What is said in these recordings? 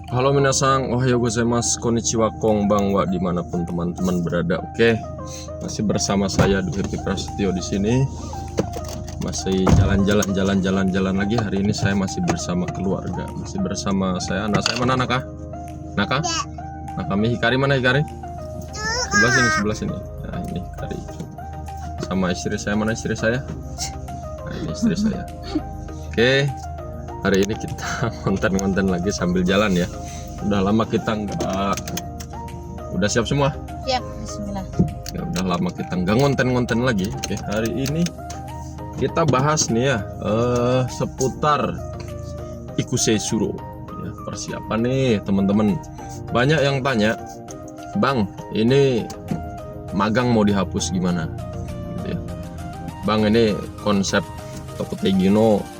Halo minasang, ohayo gozaimasu, konnichiwa, konbanwa, dimanapun teman-teman berada. Oke, masih bersama saya Duhirti Prasetyo di sini. Masih jalan-jalan lagi. Hari ini saya masih bersama keluarga, masih bersama saya. Anak saya mana Naka? Naka? Nakami Hikari mana Hikari? Sebelah sini. Nah ini Hikari. Sama istri saya, mana istri saya? Nah ini istri saya. Oke. Hari ini kita konten-konten lagi sambil jalan ya. Udah lama kita nggak. Udah siap semua? Siap, bismillah. Ya udah lama kita nggak ngonten-ngonten lagi. Oke, hari ini kita bahas nih ya seputar Ikusei Shuro. Ya, persiapan nih teman-teman. Banyak yang tanya, Bang, ini magang mau dihapus gimana? Gitu ya. Bang, ini konsep Tokutegino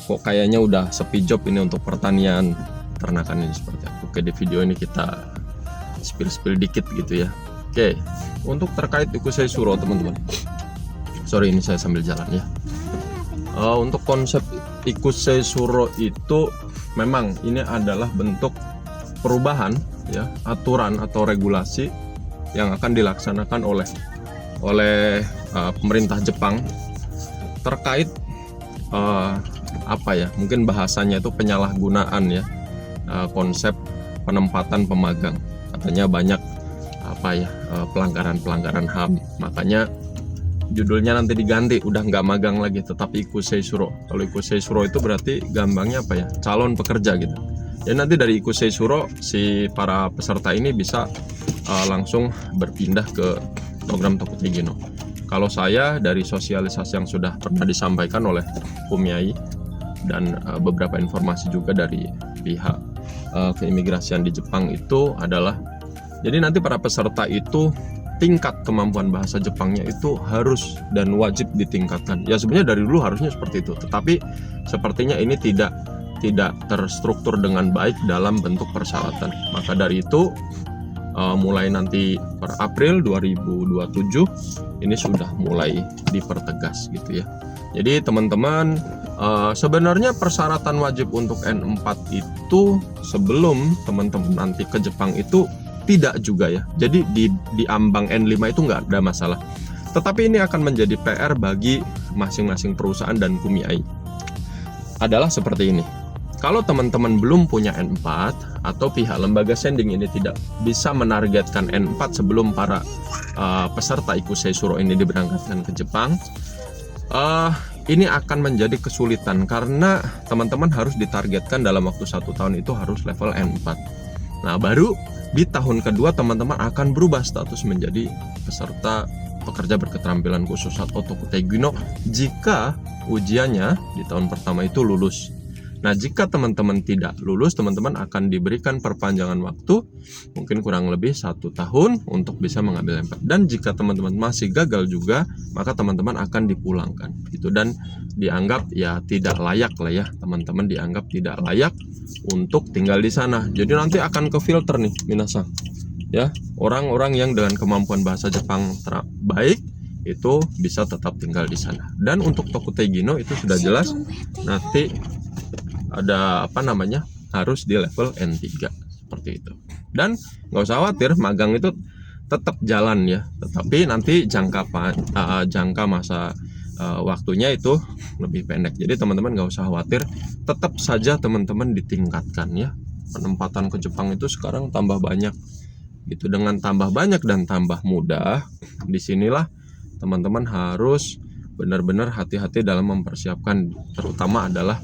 kok kayaknya udah sepi job ini untuk pertanian ternakan ini seperti apa. Oke, di video ini kita spill dikit gitu ya. Oke, untuk terkait Ikusei Shuro teman-teman, sorry ini saya sambil jalan ya. Untuk konsep Ikusei Shuro itu memang ini adalah bentuk perubahan ya, aturan atau regulasi yang akan dilaksanakan oleh pemerintah Jepang terkait apa ya, mungkin bahasanya itu penyalahgunaan ya, konsep penempatan pemagang. Katanya banyak pelanggaran HAM, makanya judulnya nanti diganti, udah nggak magang lagi tetapi Ikusei Shuro. Kalau Ikusei Shuro itu berarti gampangnya apa ya, calon pekerja gitu. Dan nanti dari Ikusei Shuro si para peserta ini bisa langsung berpindah ke program Tokutegino. Kalau saya dari sosialisasi yang sudah pernah disampaikan oleh Kumiai dan beberapa informasi juga dari pihak keimigrasian di Jepang itu adalah, jadi nanti para peserta itu tingkat kemampuan bahasa Jepangnya itu harus dan wajib ditingkatkan. Ya sebenarnya dari dulu harusnya seperti itu, tetapi sepertinya ini tidak terstruktur dengan baik dalam bentuk persyaratan. Maka dari itu mulai nanti per April 2027 ini sudah mulai dipertegas gitu ya. Jadi teman-teman, sebenarnya persyaratan wajib untuk N4 itu sebelum teman-teman nanti ke Jepang itu tidak juga ya. Jadi di ambang N5 itu nggak ada masalah. Tetapi ini akan menjadi PR bagi masing-masing perusahaan dan Kumiai. Adalah seperti ini. Kalau teman-teman belum punya N4 atau pihak lembaga sending ini tidak bisa menargetkan N4 sebelum para peserta Ikusei Shuro ini diberangkatkan ke Jepang, ini akan menjadi kesulitan karena teman-teman harus ditargetkan dalam waktu 1 tahun itu harus level N4. Nah, baru di tahun kedua teman-teman akan berubah status menjadi peserta pekerja berketerampilan khusus atau Tokutegino jika ujiannya di tahun pertama itu lulus. Nah, jika teman-teman tidak lulus, teman-teman akan diberikan perpanjangan waktu mungkin kurang lebih 1 tahun untuk bisa mengambil M4. Dan jika teman-teman masih gagal juga, maka teman-teman akan dipulangkan gitu, dan dianggap ya tidak layak lah ya, teman-teman dianggap tidak layak untuk tinggal di sana. Jadi nanti akan ke filter nih minasang ya, orang-orang yang dengan kemampuan bahasa Jepang baik itu bisa tetap tinggal di sana. Dan untuk Tokutegino itu sudah jelas nanti ada harus di level N3 seperti itu. Dan nggak usah khawatir, magang itu tetap jalan ya, tetapi nanti jangka masa waktunya itu lebih pendek. Jadi teman-teman nggak usah khawatir, tetap saja teman-teman ditingkatkan ya. Penempatan ke Jepang itu sekarang tambah banyak gitu. Dengan tambah banyak dan tambah mudah, disinilah teman-teman harus benar-benar hati-hati dalam mempersiapkan, terutama adalah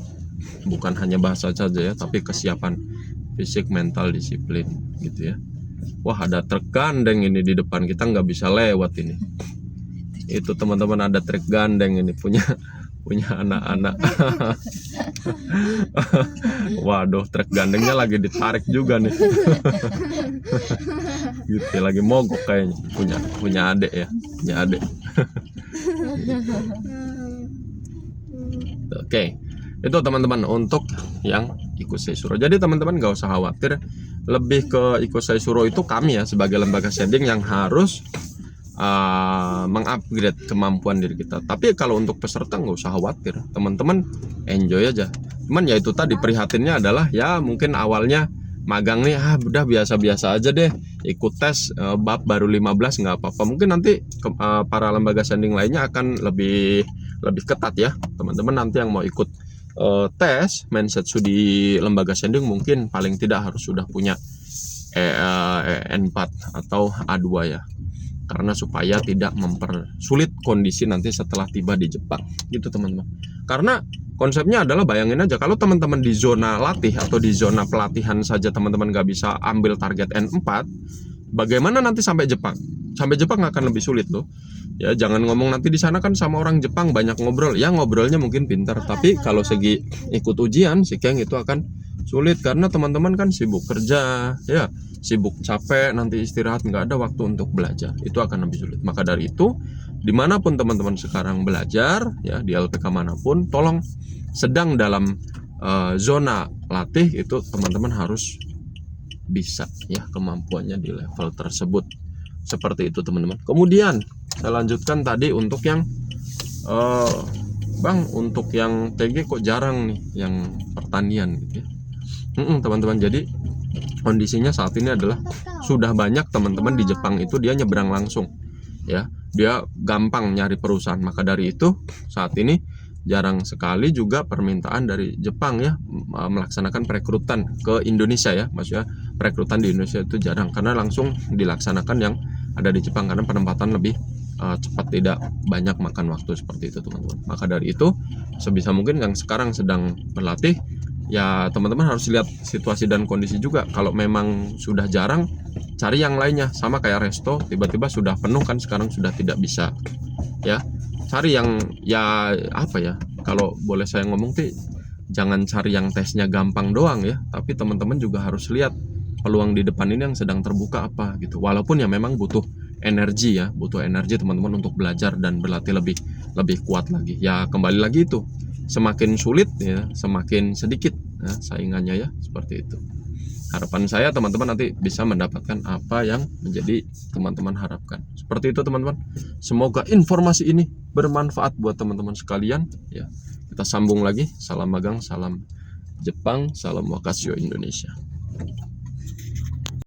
bukan hanya bahasa saja ya, tapi kesiapan fisik, mental, disiplin gitu ya. Wah, ada truk gandeng ini di depan kita, nggak bisa lewat ini. Itu teman-teman, ada truk gandeng ini punya anak-anak. Waduh, truk gandengnya lagi ditarik juga nih. Gitu, lagi mogok kayaknya. Punya adik ya, punya adik. Oke. Itu teman-teman untuk yang Ikusei Shuro. Jadi teman-teman gak usah khawatir, lebih ke Ikusei Shuro itu kami ya sebagai lembaga sending yang harus mengupgrade kemampuan diri kita. Tapi kalau untuk peserta nggak usah khawatir, teman-teman enjoy aja. Cuman ya itu tadi, prihatinnya adalah ya mungkin awalnya magang nih, udah biasa-biasa aja deh, ikut tes bab baru 15 nggak apa-apa. Mungkin nanti para lembaga sending lainnya akan lebih ketat ya teman-teman. Nanti yang mau ikut tes Mensetsu di lembaga sending mungkin paling tidak harus sudah punya N4 atau A2 ya, karena supaya tidak mempersulit kondisi nanti setelah tiba di Jepang gitu teman-teman. Karena konsepnya adalah, bayangin aja kalau teman-teman di zona latih atau di zona pelatihan saja teman-teman nggak bisa ambil target N4, bagaimana nanti sampai Jepang? Sampai Jepang akan lebih sulit loh. Ya jangan ngomong nanti di sana kan sama orang Jepang banyak ngobrol, ya ngobrolnya mungkin pintar, tapi kalau segi ikut ujian si Keng itu akan sulit karena teman-teman kan sibuk kerja, ya sibuk capek, nanti istirahat, nggak ada waktu untuk belajar, itu akan lebih sulit. Maka dari itu, dimanapun teman-teman sekarang belajar ya, di LPK manapun, tolong sedang dalam zona latih itu teman-teman harus bisa ya kemampuannya di level tersebut, seperti itu teman-teman. Kemudian saya lanjutkan tadi untuk yang Bang, untuk yang TG kok jarang nih yang pertanian gitu ya teman-teman. Jadi kondisinya saat ini adalah sudah banyak teman-teman di Jepang itu dia nyebrang langsung ya, dia gampang nyari perusahaan. Maka dari itu saat ini jarang sekali juga permintaan dari Jepang ya melaksanakan perekrutan ke Indonesia ya, maksudnya perekrutan di Indonesia itu jarang, karena langsung dilaksanakan yang ada di Jepang karena penempatan lebih cepat, tidak banyak makan waktu, seperti itu teman-teman. Maka dari itu sebisa mungkin yang sekarang sedang berlatih ya teman-teman harus lihat situasi dan kondisi juga. Kalau memang sudah jarang, cari yang lainnya. Sama kayak resto, tiba-tiba sudah penuh kan sekarang sudah tidak bisa ya, cari yang ya apa ya, kalau boleh saya ngomong sih jangan cari yang tesnya gampang doang ya, tapi teman-teman juga harus lihat peluang di depan ini yang sedang terbuka apa gitu. Walaupun ya memang butuh energi ya, butuh energi teman-teman untuk belajar dan berlatih lebih kuat lagi. Ya kembali lagi itu, semakin sulit ya, semakin sedikit ya, saingannya ya, seperti itu. Harapan saya teman-teman nanti bisa mendapatkan apa yang menjadi teman-teman harapkan. Seperti itu teman-teman. Semoga informasi ini bermanfaat buat teman-teman sekalian ya. Kita sambung lagi. Salam magang, salam Jepang, salam Wakasio Indonesia.